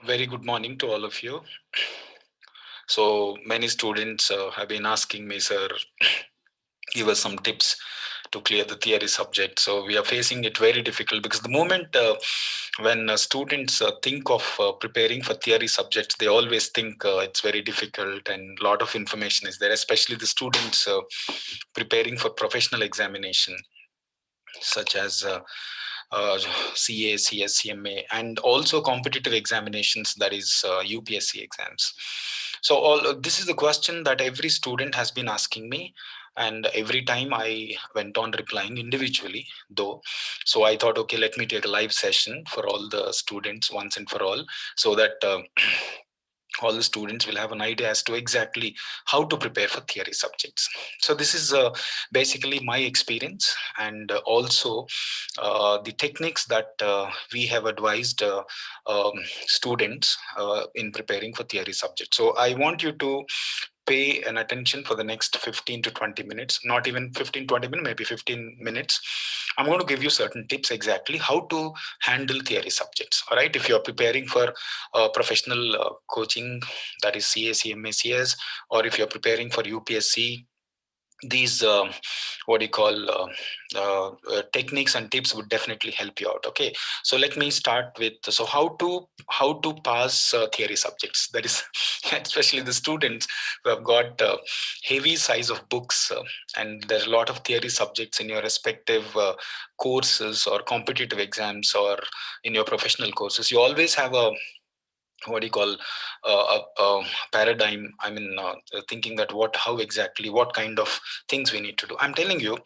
Very good morning to all of you. So many students have been asking me, sir, give us some tips to clear the theory subject. So we are facing it very difficult because the moment when students think of preparing for theory subjects, they always think it's very difficult and a lot of information is there, especially the students preparing for professional examination such as CA, CS, CMA, and also competitive examinations, that is UPSC exams. So all this is the question that every student has been asking me, and every time I went on replying individually, though. So I thought, okay, let me take a live session for all the students once and for all, so that all the students will have an idea as to exactly how to prepare for theory subjects. So this is basically my experience, and also the techniques that we have advised students in preparing for theory subjects. So I want you to pay an attention for the next 15 to 20 minutes, not even 15 20 minutes, maybe 15 minutes. I'm going to give you certain tips exactly how to handle theory subjects. All right, if you're preparing for professional coaching, that is CA, CMA, CS, or if you're preparing for UPSC, these what do you call techniques and tips would definitely help you out. Okay, so let me start with, so how to pass theory subjects, that is especially the students who have got heavy size of books, and there's a lot of theory subjects in your respective courses or competitive exams, or in your professional courses. You always have a, what do you call, a paradigm, I mean, thinking that how exactly, what kind of things we need to do. I'm telling you,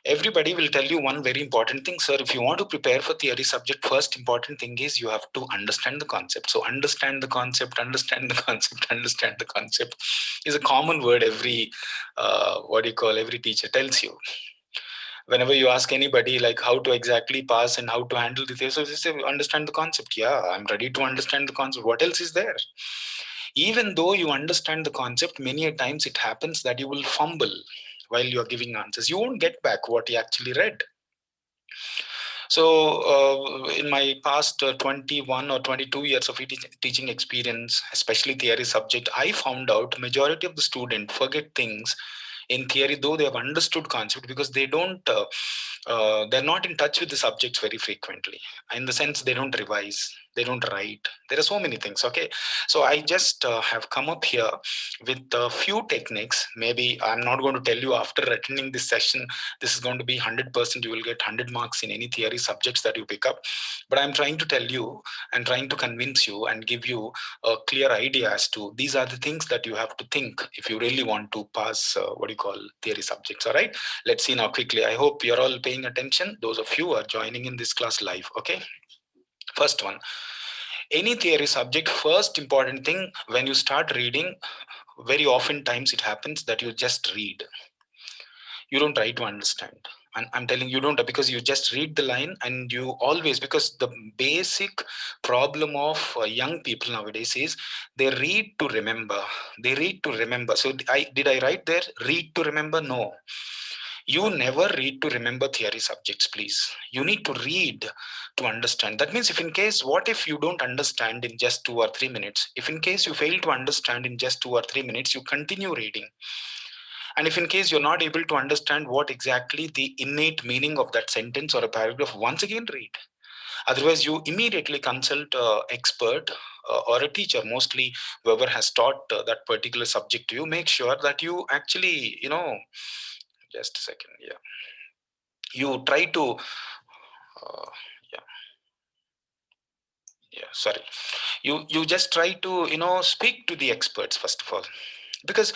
everybody will tell you one very important thing, sir. If you want to prepare for theory subject, first important thing is you have to understand the concept. So understand the concept, understand the concept, understand the concept is a common word every what do you call, every teacher tells you. Whenever you ask anybody like how to exactly pass and how to handle the theory, so they say understand the concept. Yeah, I'm ready to understand the concept. What else is there? Even though you understand the concept, many a times it happens that you will fumble while you're giving answers. You won't get back what you actually read. So in my past 21 or 22 years of teaching experience, especially theory subject, I found out majority of the student forget things in theory, though they have understood concept, because they're not in touch with the subjects very frequently. In the sense, they don't revise, they don't write. There are so many things. Okay, so I just have come up here with a few techniques. Maybe I'm not going to tell you after attending this session this is going to be 100%, you will get 100 marks in any theory subjects that you pick up, but I'm trying to tell you and trying to convince you and give you a clear idea as to these are the things that you have to think if you really want to pass what do you call, theory subjects. All right, let's see now quickly. I hope you're all paying attention, those of you who are joining in this class live. Okay, first one, any theory subject, first important thing, when you start reading, very often times it happens that you just read, you don't try to understand. And I'm telling you, don't, because you just read the line and you always, because the basic problem of young people nowadays is they read to remember. They read to remember. So I write there read to remember? No, you never read to remember theory subjects, please. You need to read to understand. That means, if in case, what if you don't understand in just 2 or 3 minutes, if in case you fail to understand in just 2 or 3 minutes, you continue reading. And if in case you're not able to understand what exactly the innate meaning of that sentence or a paragraph, once again read. Otherwise, you immediately consult a expert or a teacher, mostly whoever has taught that particular subject to you. Make sure that you actually, just a second, yeah. You try to, yeah, yeah, sorry. You just try to, speak to the experts first of all, because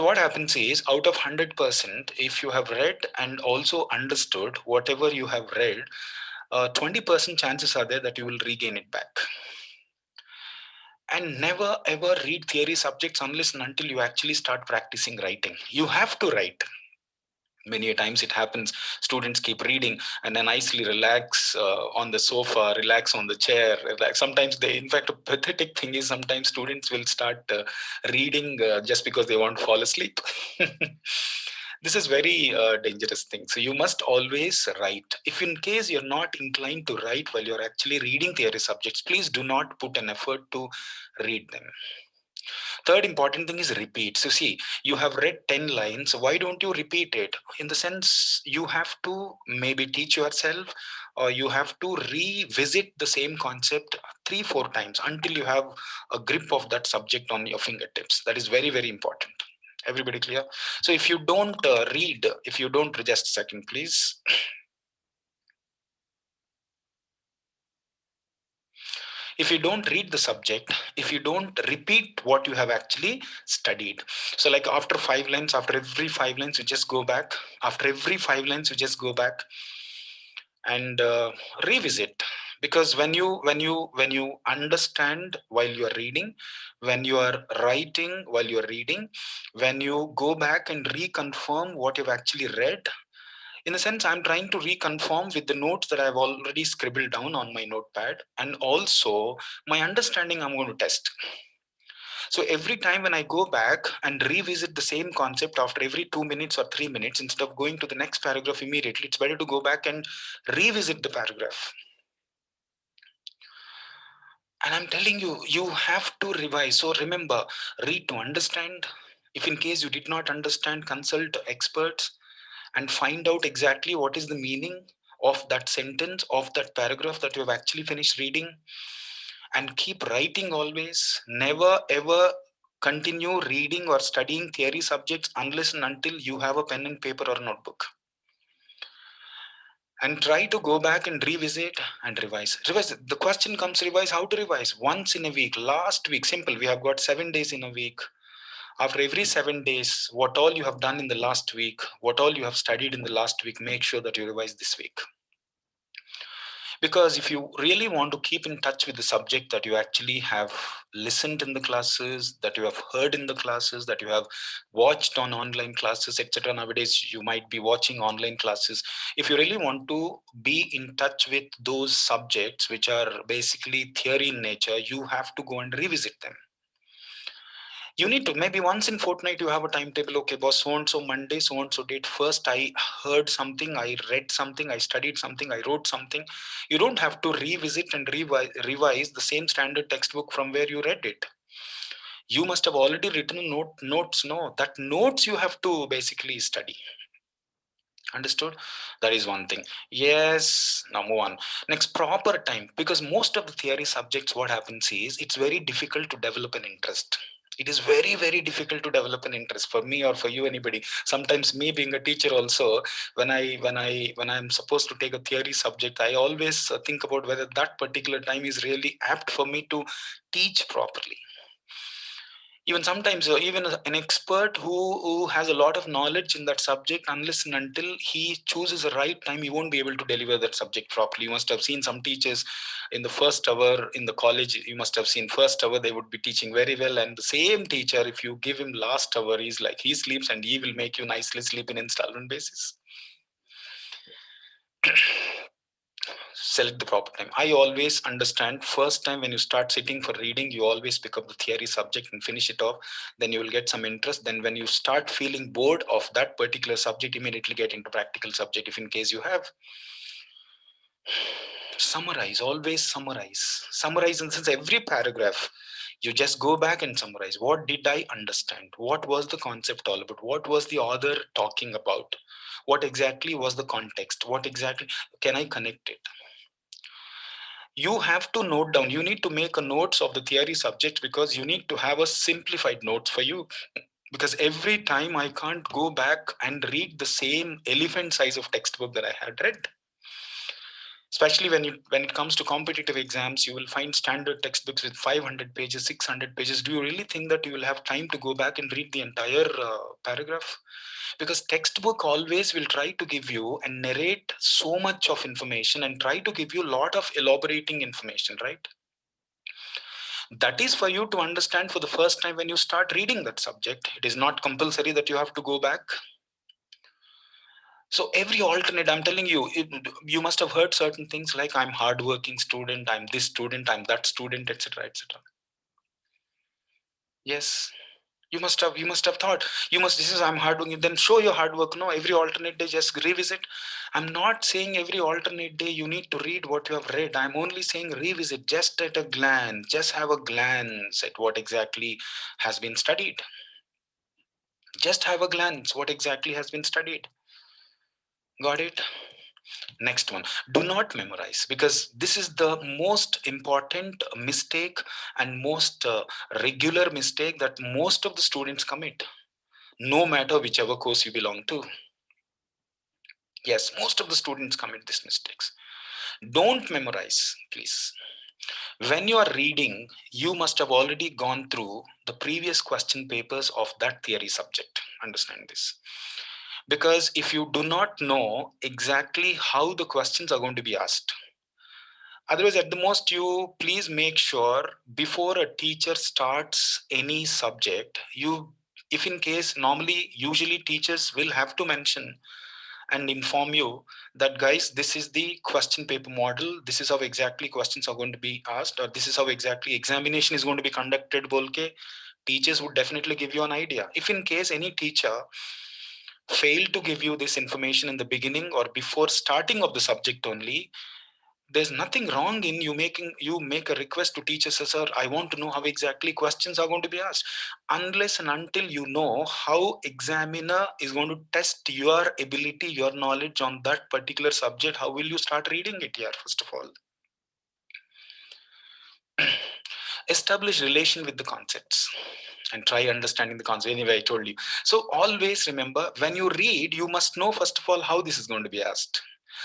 what happens is, out of 100%, if you have read and also understood whatever you have read, 20% chances are there that you will regain it back. And never ever read theory subjects unless and until you actually start practicing writing. You have to write. Many a times it happens, students keep reading and then nicely relax on the sofa, relax on the chair, relax. Sometimes they, in fact, a pathetic thing is sometimes students will start reading just because they want to fall asleep. This is very dangerous thing. So you must always write. If in case you're not inclined to write while you're actually reading theory subjects, please do not put an effort to read them. Third important thing is repeat. So see, you have read 10 lines, why don't you repeat it? In the sense, you have to maybe teach yourself, or you have to revisit the same concept 3 4 times until you have a grip of that subject on your fingertips. That is very very important. Everybody clear? So if you don't read, if you don't, just a second please. If you don't read the subject, if you don't repeat what you have actually studied, so like after 5 lines, after every 5 lines you just go back, after every 5 lines you just go back and revisit. Because when you understand while you are reading, when you are writing while you are reading, when you go back and reconfirm what you've actually read, in a sense I'm trying to reconfirm with the notes that I've already scribbled down on my notepad, and also my understanding I'm going to test. So every time when I go back and revisit the same concept after every 2 minutes or 3 minutes, instead of going to the next paragraph immediately, it's better to go back and revisit the paragraph. And I'm telling you, you have to revise. So remember, read to understand. If in case you did not understand, consult experts and find out exactly what is the meaning of that sentence, of that paragraph that you have actually finished reading. And keep writing always. Never ever continue reading or studying theory subjects unless and until you have a pen and paper or notebook. And try to go back and revisit and revise. The question comes, revise. How to revise? Once in a week. Last week, simple, we have got 7 days in a week. After every 7 days, what all you have done in the last week, what all you have studied in the last week, make sure that you revise this week. Because if you really want to keep in touch with the subject that you actually have listened in the classes, that you have heard in the classes, that you have watched on online classes, etc., nowadays you might be watching online classes. If you really want to be in touch with those subjects which are basically theory in nature, you have to go and revisit them. You need to, maybe once in fortnight you have a timetable. Okay boss, so and so Monday, so and so date, first I heard something, I read something, I studied something, I wrote something. You don't have to revisit and revise the same standard textbook from where you read it. You must have already written notes. No, that notes you have to basically study. Understood? That is one thing. Yes, now move on. Next, proper time. Because most of the theory subjects, what happens is it's very difficult to develop an interest. It is very, very difficult to develop an interest for me or for you, anybody. Sometimes me being a teacher also, when I'm supposed to take a theory subject, I always think about whether that particular time is really apt for me to teach properly. Even sometimes even an expert who has a lot of knowledge in that subject, unless and until he chooses the right time, he won't be able to deliver that subject properly. You must have seen some teachers in the first hour in the college. You must have seen first hour they would be teaching very well, and the same teacher, if you give him last hour, he's like he sleeps and he will make you nicely sleep in installment basis. Select the proper time. I always understand, first time when you start sitting for reading, you always pick up the theory subject and finish it off. Then you will get some interest. Then when you start feeling bored of that particular subject, immediately get into practical subject, if in case you have. Summarize, always summarize in the sense, every paragraph you just go back and summarize. What did I understand? What was the concept all about? What was the author talking about? What exactly was the context? What exactly can I connect it? You have to note down, you need to make a notes of the theory subject, because you need to have a simplified notes for you. Because every time I can't go back and read the same elephant size of textbook that I had read. Especially when it comes to competitive exams, you will find standard textbooks with 500 pages, 600 pages. Do you really think that you will have time to go back and read the entire paragraph? Because textbook always will try to give you and narrate so much of information and try to give you a lot of elaborating information, right? That is for you to understand for the first time when you start reading that subject. It is not compulsory that you have to go back. So every alternate, I'm telling you, you must have heard certain things like I'm hardworking student, I'm this student, I'm that student, etc., etc. Yes. You must have thought, this is I'm hard working, then show your hard work. No, every alternate day just revisit. I'm not saying every alternate day you need to read what you have read. I'm only saying revisit, just at a glance, just have a glance at what exactly has been studied. Just have a glance what exactly has been studied. Got it? Next one, do not memorize, because this is the most important mistake and most regular mistake that most of the students commit, no matter whichever course you belong to. Yes, most of the students commit these mistakes. Don't memorize, please. When you are reading, you must have already gone through the previous question papers of that theory subject. Understand this. Because if you do not know exactly how the questions are going to be asked, otherwise, at the most, you please make sure before a teacher starts any subject, if in case, normally, usually teachers will have to mention and inform you that, guys, this is the question paper model, this is how exactly questions are going to be asked, or this is how exactly examination is going to be conducted. Bolke, teachers would definitely give you an idea. If in case any teacher failed to give you this information in the beginning or before starting of the subject only, there's nothing wrong in you make a request to teacher, sir, I want to know how exactly questions are going to be asked. Unless and until you know how examiner is going to test your ability, your knowledge on that particular subject, how will you start reading it here? First of all, establish relation with the concepts and try understanding the concept. Anyway, I told you. So always remember, when you read, you must know first of all how this is going to be asked.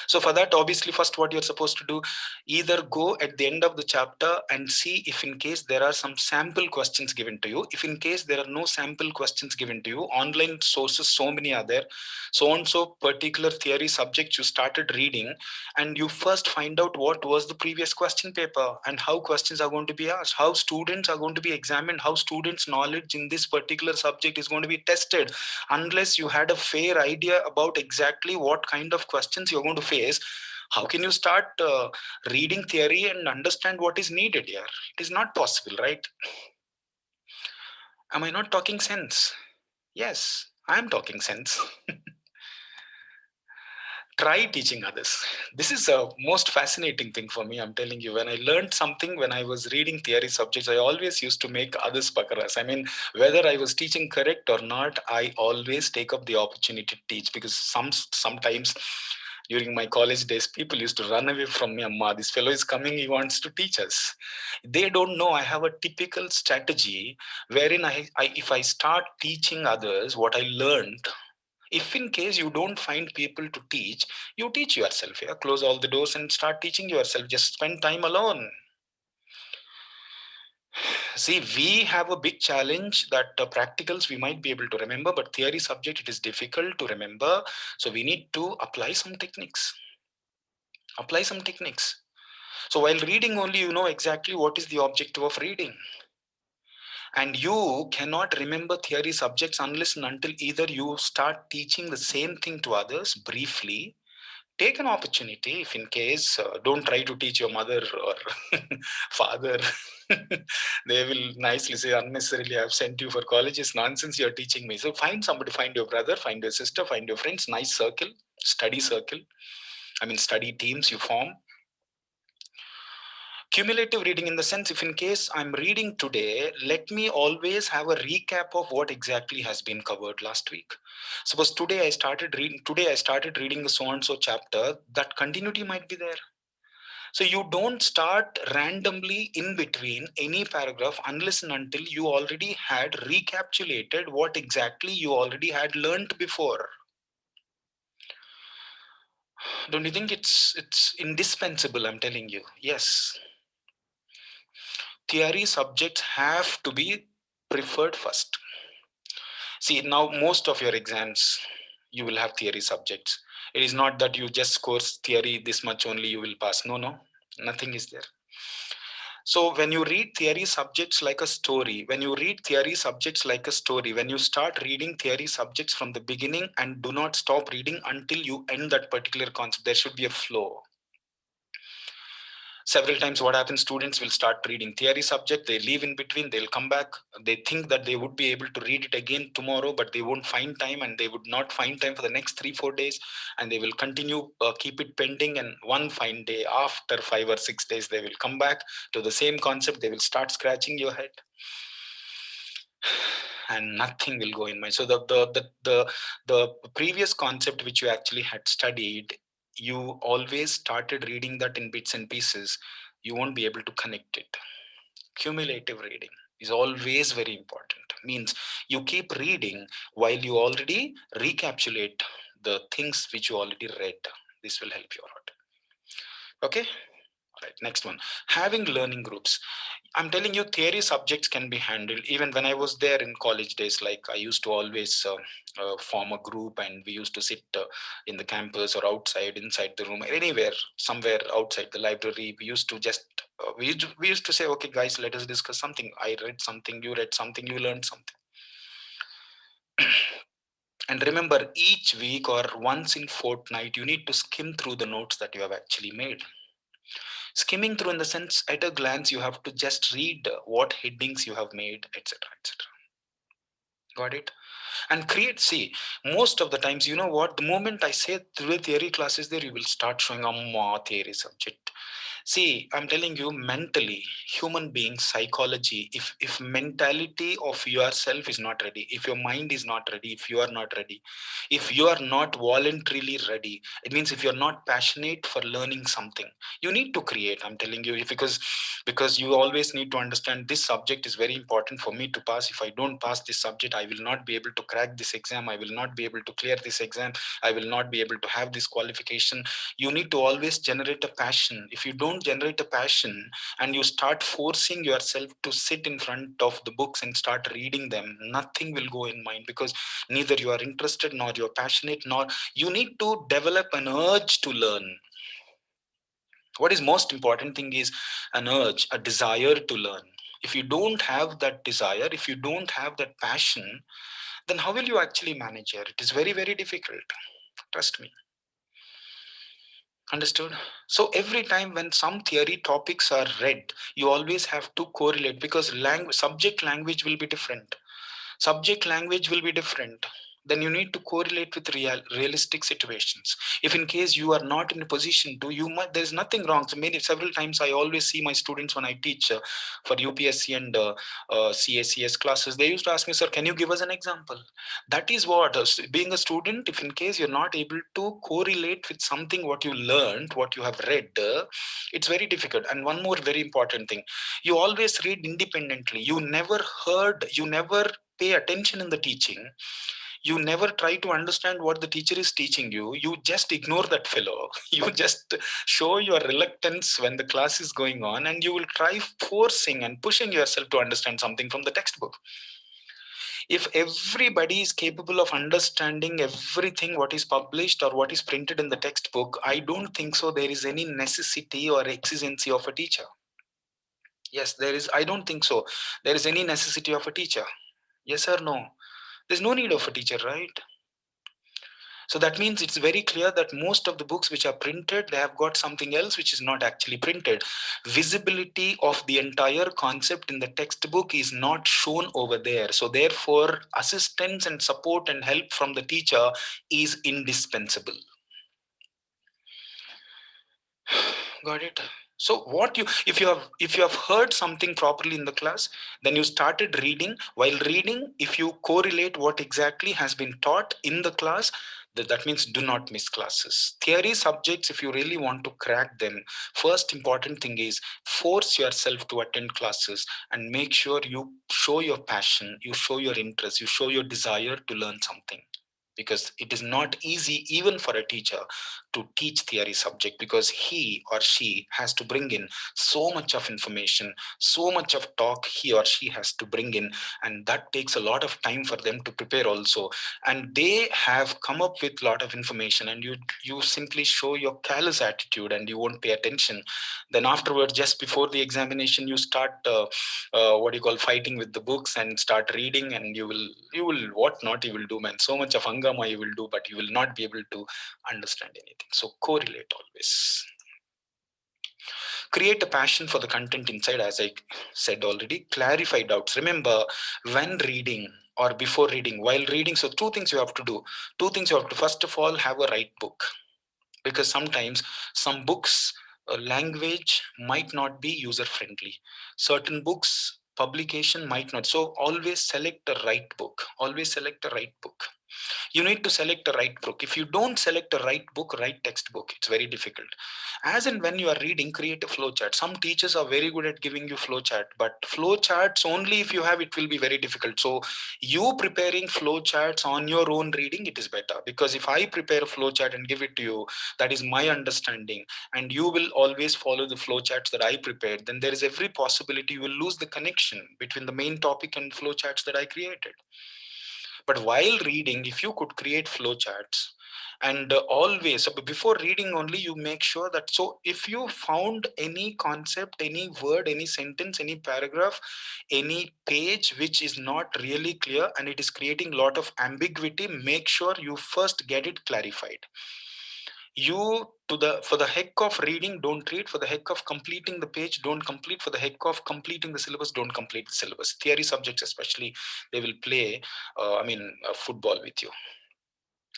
So for that, obviously, first what you're supposed to do, either go at the end of the chapter and see if in case there are some sample questions given to you. If in case there are no sample questions given to you, online sources, so many are there. So and so particular theory subject you started reading, and you first find out what was the previous question paper and how questions are going to be asked, how students are going to be examined, how students' knowledge in this particular subject is going to be tested. Unless you had a fair idea about exactly what kind of questions you're going to face, how can you start reading theory and understand what is needed here? It is not possible, right? Am I not talking sense? Yes, I am talking sense. Try teaching others. This is a most fascinating thing for me, I'm telling you. When I learned something, when I was reading theory subjects, I always used to make others bakaras. I mean, whether I was teaching correct or not, I always take up the opportunity to teach, because sometimes during my college days, people used to run away from me. Amma, this fellow is coming, he wants to teach us. They don't know I have a typical strategy wherein if I start teaching others what I learned, if in case you don't find people to teach, you teach yourself. Yeah? Close all the doors and start teaching yourself. Just spend time alone. See, we have a big challenge that practicals we might be able to remember, but theory subject, it is difficult to remember. So we need to apply some techniques. Apply some techniques. So while reading only, you know exactly what is the objective of reading. And you cannot remember theory subjects unless and until either you start teaching the same thing to others briefly. Take an opportunity. If in case, don't try to teach your mother or father. They will nicely say, unnecessarily I've sent you for college, it's nonsense you're teaching me. So find somebody, find your brother, find your sister, find your friends, nice circle, study circle, I mean study teams you form. Cumulative reading, in the sense, if in case I'm reading today, let me always have a recap of what exactly has been covered last week. Suppose today I started reading the so and so chapter, that continuity might be there. So you don't start randomly in between any paragraph unless and until you already had recapitulated what exactly you already had learned before. Don't you think it's indispensable? I'm telling you. Yes. Theory subjects have to be preferred first. See, now most of your exams, you will have theory subjects. It is not that you just course theory this much only you will pass. No, no, nothing is there. So when you read theory subjects like a story, when you start reading theory subjects from the beginning and do not stop reading until you end that particular concept, there should be a flow. Several times what happens, students will start reading theory subject, they leave in between, they'll come back, they think that they would be able to read it again tomorrow, but they won't find time, and they would not find time for the next 3 4 days, and they will continue, keep it pending, and one fine day after 5 or 6 days they will come back to the same concept, they will start scratching your head, and nothing will go in mind. So the previous concept which you actually had studied, you always started reading that in bits and pieces, you won't be able to connect it. Cumulative reading is always very important. Means you keep reading while you already recapitulate the things which you already read. This will help you a lot. Okay. All right, next one. Having learning groups. I'm telling you, theory subjects can be handled. Even when I was there in college days, like I used to always form a group, and we used to sit in the campus or outside, inside the room, anywhere, somewhere outside the library. We used to just we used to say, okay, guys, let us discuss something. I read something, you read something, you learned something. And remember, each week or once in fortnight, you need to skim through the notes that you have actually made. Skimming through in the sense, at a glance, you have to just read what headings you have made, etc., etc. Got it? And create, see, most of the times, you know what, the moment I say through theory classes there, you will start showing a more theory subject. See, I'm telling you, mentally, human beings, psychology, if mentality of yourself is not ready, if your mind is not ready, if you are not ready, if you are not voluntarily ready, it means if you're not passionate for learning something, you need to create. I'm telling you, because you always need to understand this subject is very important for me to pass. If I don't pass this subject, I will not be able to crack this exam. I will not be able to clear this exam. I will not be able to have this qualification. You need to always generate a passion. If you don't generate a passion and you start forcing yourself to sit in front of the books and start reading them, nothing will go in mind, because neither you are interested nor you're passionate, nor you need to develop an urge to learn. What is most important thing is an urge, a desire to learn. If you don't have that desire, if you don't have that passion, then how will you actually manage it? It is very, very difficult. Trust me. Understood? So every time when some theory topics are read, you always have to correlate, because subject language will be different. Subject language will be different. Then you need to correlate with realistic situations. If in case you are not in a position to, you might, there's nothing wrong. So several times I always see my students when I teach for UPSC and CACS classes, they used to ask me, sir, can you give us an example? That is what, being a student, if in case you're not able to correlate with something what you learned, what you have read, it's very difficult. And one more very important thing, you always read independently. You never pay attention in the teaching. You never try to understand what the teacher is teaching you. You just ignore that fellow. You just show your reluctance when the class is going on, and you will try forcing and pushing yourself to understand something from the textbook. If everybody is capable of understanding everything what is published or what is printed in the textbook, I don't think so there is any necessity or exigency of a teacher. Yes, there is. I don't think so there is any necessity of a teacher. Yes or no? There's no need of a teacher, right? So that means it's very clear that most of the books which are printed, they have got something else which is not actually printed. Visibility of the entire concept in the textbook is not shown over there. So therefore, assistance and support and help from the teacher is indispensable. Got it? So what you, if you have heard something properly in the class, then you started reading. While reading, if you correlate what exactly has been taught in the class, that means do not miss classes. Theory subjects, if you really want to crack them, first important thing is force yourself to attend classes and make sure you show your passion, you show your interest, you show your desire to learn something. Because it is not easy even for a teacher to teach theory subject, because he or she has to bring in so much of information, so much of talk he or she has to bring in, and that takes a lot of time for them to prepare also. And they have come up with a lot of information, and you simply show your callous attitude and you won't pay attention. Then afterwards, just before the examination, you start what you call fighting with the books and start reading, and you will what not you will do, man. So much of hangama you will do, but you will not be able to understand anything. So correlate always. Create a passion for the content inside, as I said already. Clarify doubts. Remember, when reading or before reading, while reading, so two things you have to do. Two things you have to, first of all, have a right book, because sometimes some books, language might not be user friendly. Certain books publication might not, so always select the right book. Always select the right book. You need to select the right book. If you don't select the right book, right textbook, it's very difficult. As and when you are reading, create a flow chart. Some teachers are very good at giving you flow chart, but flow charts only if you have, it will be very difficult. So you preparing flow charts on your own reading, it is better, because if I prepare a flow chart and give it to you, that is my understanding, and you will always follow the flow charts that I prepared, then there is every possibility you will lose the connection between the main topic and flow charts that I created. But while reading, if you could create flowcharts, and always, before reading only, you make sure that, so if you found any concept, any word, any sentence, any paragraph, any page which is not really clear and it is creating a lot of ambiguity, make sure you first get it clarified. You, to the, for the heck of reading, don't read. For the heck of completing the page, don't complete. For the heck of completing the syllabus, don't complete the syllabus. Theory subjects especially, they will play football with you,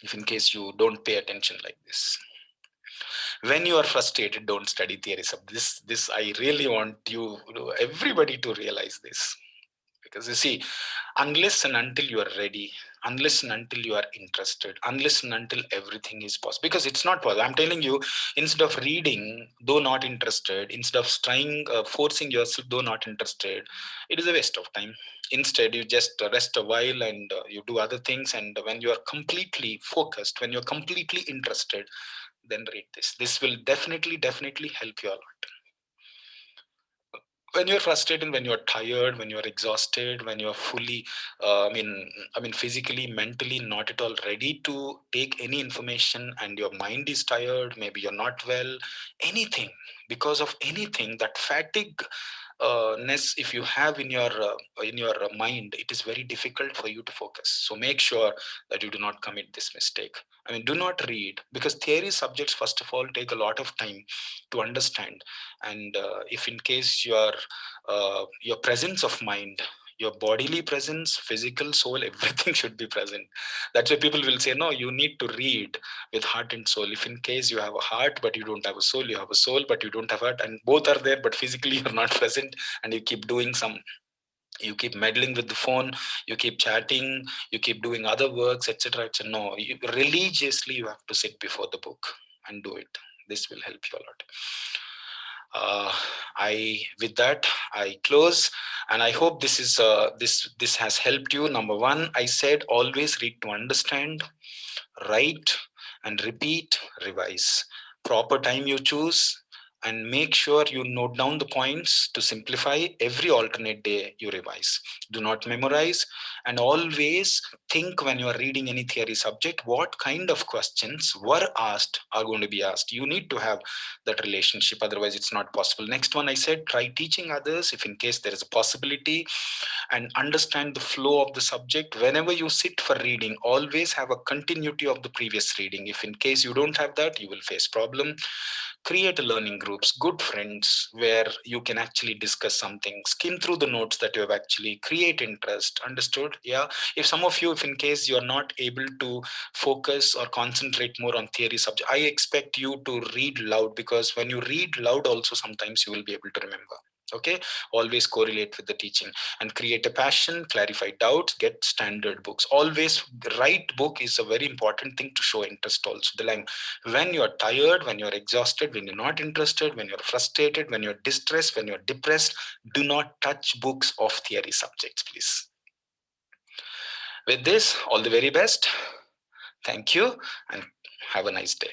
if in case you don't pay attention like this. When you are frustrated, don't study theory subjects. This I really want you, everybody to realize this. Because you see, unless and until you are ready, unless and until you are interested, unless and until everything is possible, because it's not possible. I'm telling you, instead of reading, though not interested, instead of trying, forcing yourself, though not interested, it is a waste of time. Instead, you just rest a while and you do other things. And when you are completely focused, when you're completely interested, then read this. This will definitely help you a lot. When you're frustrated, when you're tired, when you're exhausted, when you're fully physically, mentally not at all ready to take any information, and your mind is tired, maybe you're not well, anything, because of anything, that fatigue ness, if you have in your mind, it is very difficult for you to focus. So make sure that you do not commit this mistake. Do not read, because theory subjects, first of all, take a lot of time to understand. And if in case your presence of mind, your bodily presence, physical, soul, everything should be present. That's why people will say, no, you need to read with heart and soul. If in case you have a heart but you don't have a soul, you have a soul but you don't have heart, and both are there but physically you're not present, and you keep doing some, you keep meddling with the phone, you keep chatting, you keep doing other works, etc., etc. No, religiously you have to sit before the book and do it. This will help you a lot. I With that, I close, and I hope this has helped you. Number one, I said always read to understand, write and repeat, revise. Proper time you choose, and make sure you note down the points to simplify. Every alternate day you revise. Do not memorize, and always think, when you are reading any theory subject, what kind of questions were asked are going to be asked. You need to have that relationship, otherwise it's not possible. Next one, I said try teaching others if in case there is a possibility, and understand the flow of the subject. Whenever you sit for reading, always have a continuity of the previous reading. If in case you don't have that, you will face problem. Create a learning groups, good friends, where you can actually discuss something, skim through the notes that you have actually, create interest. Understood? Yeah. If some of you, if in case you are not able to focus or concentrate more on theory subject, I expect you to read loud, because when you read loud also, sometimes you will be able to remember. Okay. Always correlate with the teaching, and create a passion, clarify doubts, get standard books. Always write book is a very important thing to show interest also. The language, when you're tired, when you're exhausted, when you're not interested, when you're frustrated, when you're distressed, when you're depressed, do not touch books of theory subjects, please. With this, all the very best. Thank you, and have a nice day.